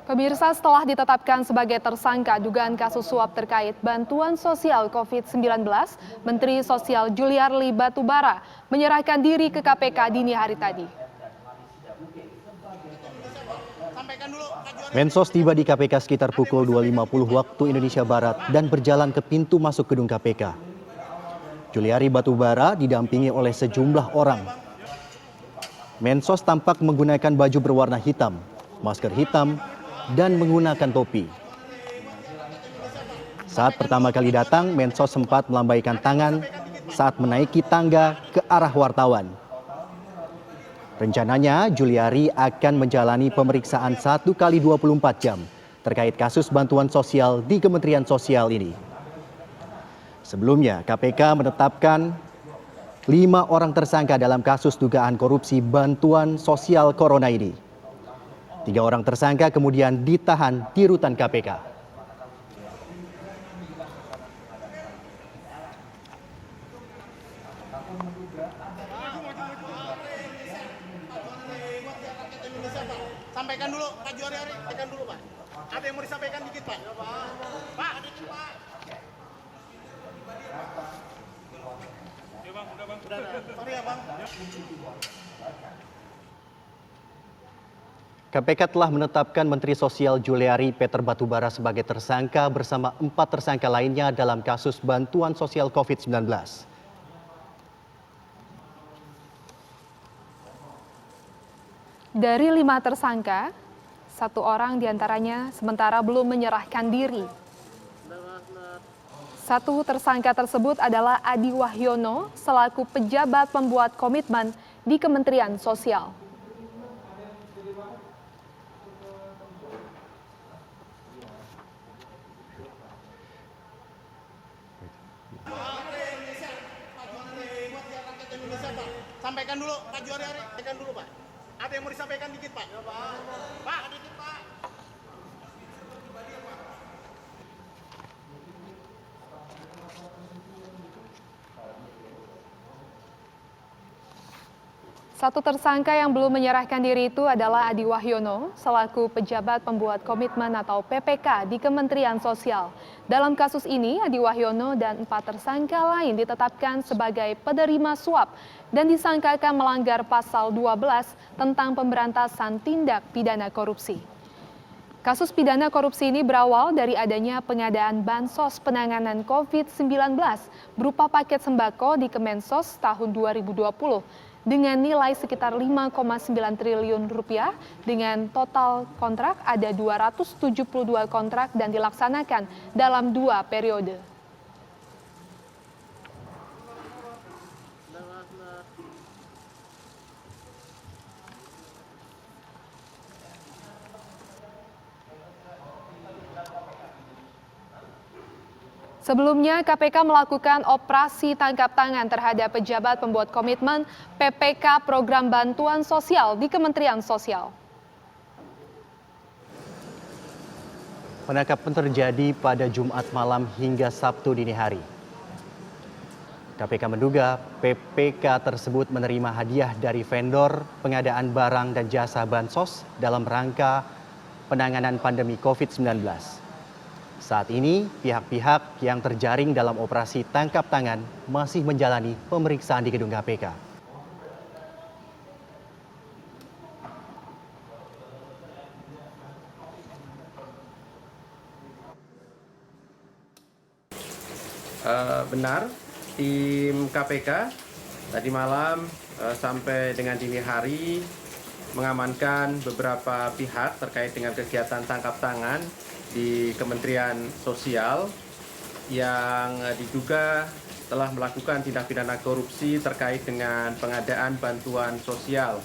Pemirsa, setelah ditetapkan sebagai tersangka dugaan kasus suap terkait bantuan sosial COVID-19, Menteri Sosial Juliari Batubara menyerahkan diri ke KPK dini hari tadi. Mensos tiba di KPK sekitar pukul 2.50 waktu Indonesia Barat dan berjalan ke pintu masuk gedung KPK. Juliari Batubara didampingi oleh sejumlah orang. Mensos tampak menggunakan baju berwarna hitam, masker hitam, dan menggunakan topi. Saat pertama kali datang, Mensos sempat melambaikan tangan saat menaiki tangga ke arah wartawan. Rencananya, Juliari akan menjalani pemeriksaan 1 kali 24 jam terkait kasus bantuan sosial di Kementerian Sosial ini. Sebelumnya, KPK menetapkan 5 orang tersangka dalam kasus dugaan korupsi bantuan sosial corona ini. 3 orang tersangka kemudian ditahan di rutan KPK. Sampaikan dulu, Pak Juliari, sampaikan dulu, Pak. Ada yang mau disampaikan dikit, Pak? Pak, Udah, sorry ya, Bang. KPK telah menetapkan Menteri Sosial Juliari Peter Batubara sebagai tersangka bersama 4 tersangka lainnya dalam kasus bantuan sosial COVID-19. Dari 5 tersangka, 1 orang diantaranya sementara belum menyerahkan diri. 1 tersangka tersebut adalah Adi Wahyono selaku pejabat pembuat komitmen di Kementerian Sosial. Sampaikan dulu, Pak Juliari, sampaikan dulu, Pak. Ada yang mau disampaikan dikit, Pak? Pak, dikit, Pak. Satu tersangka yang belum menyerahkan diri itu adalah Adi Wahyono selaku pejabat pembuat komitmen atau PPK di Kementerian Sosial. Dalam kasus ini, Adi Wahyono dan 4 tersangka lain ditetapkan sebagai penerima suap dan disangkakan melanggar pasal 12 tentang pemberantasan tindak pidana korupsi. Kasus pidana korupsi ini berawal dari adanya pengadaan bansos penanganan COVID-19 berupa paket sembako di Kemensos tahun 2020 dengan nilai sekitar 5,9 triliun rupiah dengan total kontrak ada 272 kontrak dan dilaksanakan dalam 2 periode. Sebelumnya, KPK melakukan operasi tangkap tangan terhadap pejabat pembuat komitmen PPK Program Bantuan Sosial di Kementerian Sosial. Penangkapan terjadi pada Jumat malam hingga Sabtu dini hari. KPK menduga PPK tersebut menerima hadiah dari vendor pengadaan barang dan jasa bansos dalam rangka penanganan pandemi COVID-19. Saat ini, pihak-pihak yang terjaring dalam operasi tangkap tangan masih menjalani pemeriksaan di gedung KPK. Benar, tim KPK tadi malam sampai dengan dini hari mengamankan beberapa pihak terkait dengan kegiatan tangkap tangan di Kementerian Sosial yang diduga telah melakukan tindak pidana korupsi terkait dengan pengadaan bantuan sosial.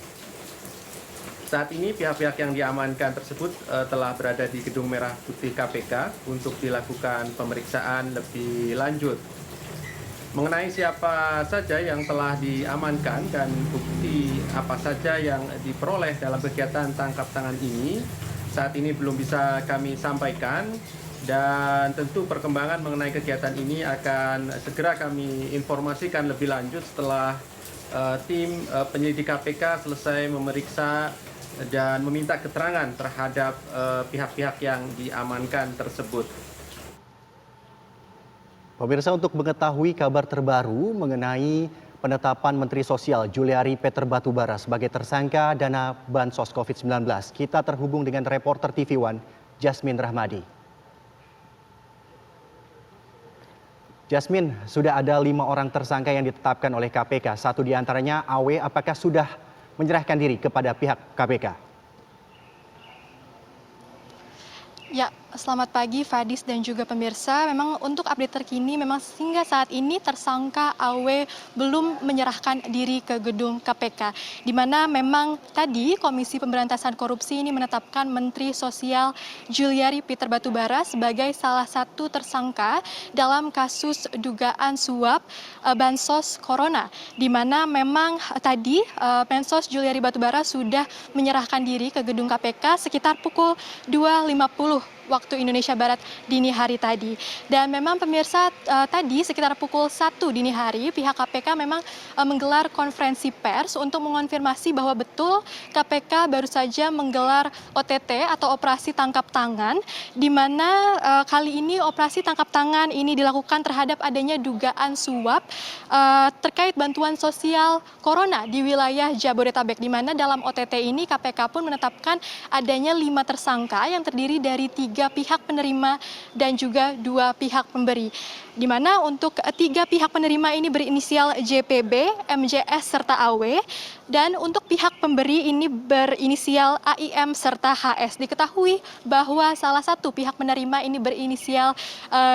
Saat ini pihak-pihak yang diamankan tersebut telah berada di Gedung Merah Putih KPK untuk dilakukan pemeriksaan lebih lanjut. Mengenai siapa saja yang telah diamankan dan bukti apa saja yang diperoleh dalam kegiatan tangkap tangan ini, saat ini belum bisa kami sampaikan, dan tentu perkembangan mengenai kegiatan ini akan segera kami informasikan lebih lanjut setelah tim penyelidik KPK selesai memeriksa dan meminta keterangan terhadap pihak-pihak yang diamankan tersebut. Pemirsa, untuk mengetahui kabar terbaru mengenai penetapan Menteri Sosial Juliari Peter Batubara sebagai tersangka dana Bansos COVID-19, kita terhubung dengan reporter TV One, Jasmine Rahmadi. Jasmine, sudah ada 5 orang tersangka yang ditetapkan oleh KPK. Satu di antaranya AW, apakah sudah menyerahkan diri kepada pihak KPK? Ya, selamat pagi Fadis dan juga pemirsa. Memang untuk update terkini memang hingga saat ini tersangka AW belum menyerahkan diri ke gedung KPK. Di mana memang tadi Komisi Pemberantasan Korupsi ini menetapkan Menteri Sosial Juliari Peter Batubara sebagai salah satu tersangka dalam kasus dugaan suap Bansos Corona. Di mana memang tadi Mensos Juliari Batubara sudah menyerahkan diri ke gedung KPK sekitar pukul 2.50 waktu Indonesia Barat dini hari tadi. Dan memang pemirsa tadi sekitar pukul 1 dini hari pihak KPK memang menggelar konferensi pers untuk mengonfirmasi bahwa betul KPK baru saja menggelar OTT atau operasi tangkap tangan, di mana kali ini operasi tangkap tangan ini dilakukan terhadap adanya dugaan suap terkait bantuan sosial corona di wilayah Jabodetabek, di mana dalam OTT ini KPK pun menetapkan adanya 5 tersangka yang terdiri dari 3 pihak penerima dan juga 2 pihak pemberi. Di mana untuk 3 pihak penerima ini berinisial JPB, MJS, serta AW. Dan untuk pihak pemberi ini berinisial AIM serta HS. Diketahui bahwa salah satu pihak penerima ini berinisial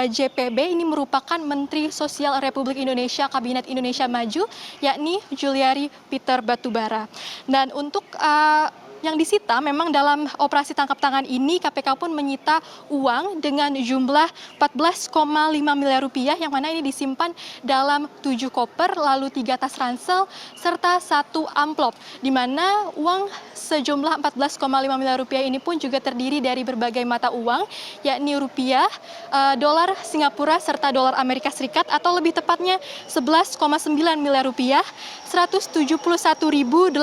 JPB, ini merupakan Menteri Sosial Republik Indonesia Kabinet Indonesia Maju, yakni Juliari Peter Batubara. Dan untuk yang disita memang dalam operasi tangkap tangan ini KPK pun menyita uang dengan jumlah 14,5 miliar rupiah yang mana ini disimpan dalam 7 koper, lalu 3 tas ransel serta 1 amplop, di mana uang sejumlah 14,5 miliar rupiah ini pun juga terdiri dari berbagai mata uang, yakni rupiah, dolar Singapura serta dolar Amerika Serikat, atau lebih tepatnya 11,9 miliar rupiah, 171.085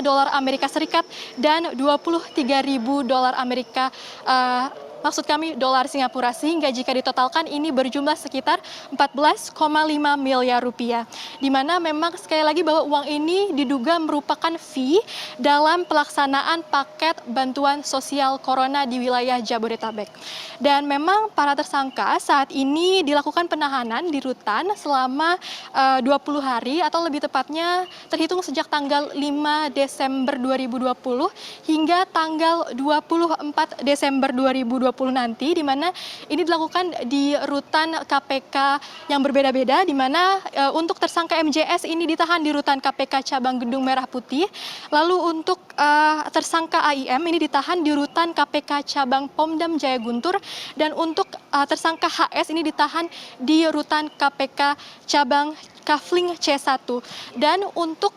dolar Amerika Serikat, dan 23.000 dolar Amerika, maksud kami dolar Singapura, sehingga jika ditotalkan ini berjumlah sekitar 14,5 miliar rupiah. Di mana memang sekali lagi bahwa uang ini diduga merupakan fee dalam pelaksanaan paket bantuan sosial corona di wilayah Jabodetabek. Dan memang para tersangka saat ini dilakukan penahanan di rutan selama 20 hari atau lebih tepatnya terhitung sejak tanggal 5 Desember 2020 hingga tanggal 24 Desember 2020 nanti, di mana ini dilakukan di rutan KPK yang berbeda-beda, di mana untuk tersangka MJS ini ditahan di rutan KPK cabang Gedung Merah Putih, lalu untuk tersangka AIM ini ditahan di rutan KPK cabang Pomdam Jaya Guntur, dan untuk tersangka HS ini ditahan di rutan KPK cabang Kafling C1. Dan untuk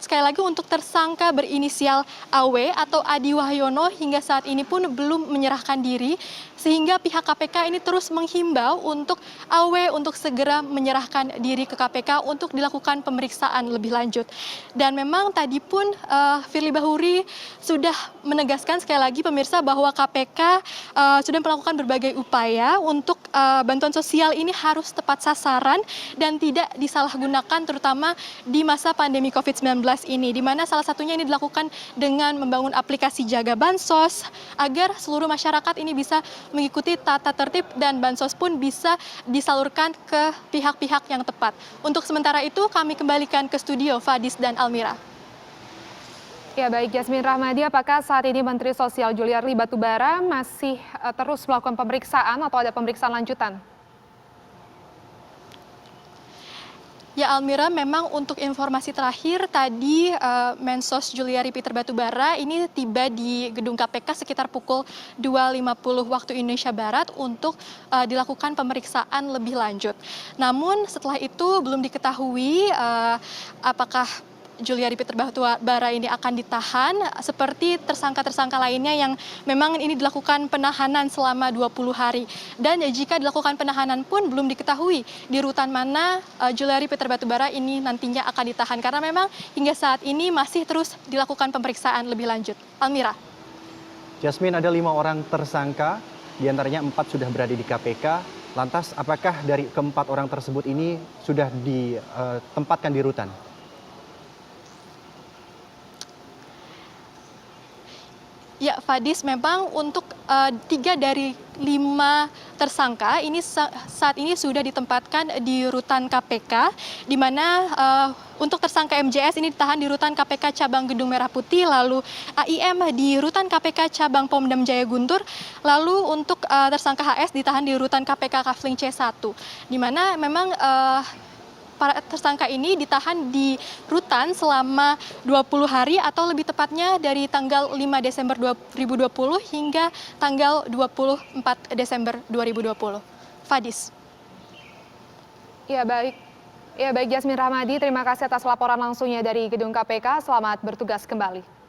sekali lagi untuk tersangka berinisial AW atau Adi Wahyono hingga saat ini pun belum menyerahkan diri, sehingga pihak KPK ini terus menghimbau untuk AW untuk segera menyerahkan diri ke KPK untuk dilakukan pemeriksaan lebih lanjut. Dan memang tadi pun Firly Bahuri sudah menegaskan sekali lagi pemirsa bahwa KPK sudah melakukan berbagai upaya untuk bantuan sosial ini harus tepat sasaran dan tidak disalahgunakan, terutama di masa pandemi COVID-19 ini, di mana salah satunya ini dilakukan dengan membangun aplikasi Jaga Bansos agar seluruh masyarakat ini bisa mengikuti tata tertib dan bansos pun bisa disalurkan ke pihak-pihak yang tepat. Untuk sementara itu kami kembalikan ke studio Fadis dan Almira. Ya baik, Jasmine Rahmadi, apakah saat ini Menteri Sosial Juliari Batubara masih terus melakukan pemeriksaan atau ada pemeriksaan lanjutan? Ya Almira, memang untuk informasi terakhir tadi Mensos Juliari Peter Batubara ini tiba di gedung KPK sekitar pukul 2.50 waktu Indonesia Barat untuk dilakukan pemeriksaan lebih lanjut. Namun setelah itu belum diketahui apakah Juliari Peter Batubara ini akan ditahan seperti tersangka-tersangka lainnya yang memang ini dilakukan penahanan selama 20 hari. Dan jika dilakukan penahanan pun belum diketahui di rutan mana Juliari Peter Batubara ini nantinya akan ditahan karena memang hingga saat ini masih terus dilakukan pemeriksaan lebih lanjut. Almira. Jasmine, ada 5 orang tersangka, diantaranya 4 sudah berada di KPK. Lantas, apakah dari keempat orang tersebut ini sudah ditempatkan di rutan? Ya, Fadis, memang untuk 3 dari 5 tersangka ini saat ini sudah ditempatkan di rutan KPK, di mana untuk tersangka MJS ini ditahan di rutan KPK Cabang Gedung Merah Putih, lalu AIM di rutan KPK Cabang Pomdam Jaya Guntur, lalu untuk tersangka HS ditahan di rutan KPK Kafling C1, di mana memang para tersangka ini ditahan di rutan selama 20 hari atau lebih tepatnya dari tanggal 5 Desember 2020 hingga tanggal 24 Desember 2020. Fadis. Ya baik Jasmine Rahmadi, terima kasih atas laporan langsungnya dari gedung KPK. Selamat bertugas kembali.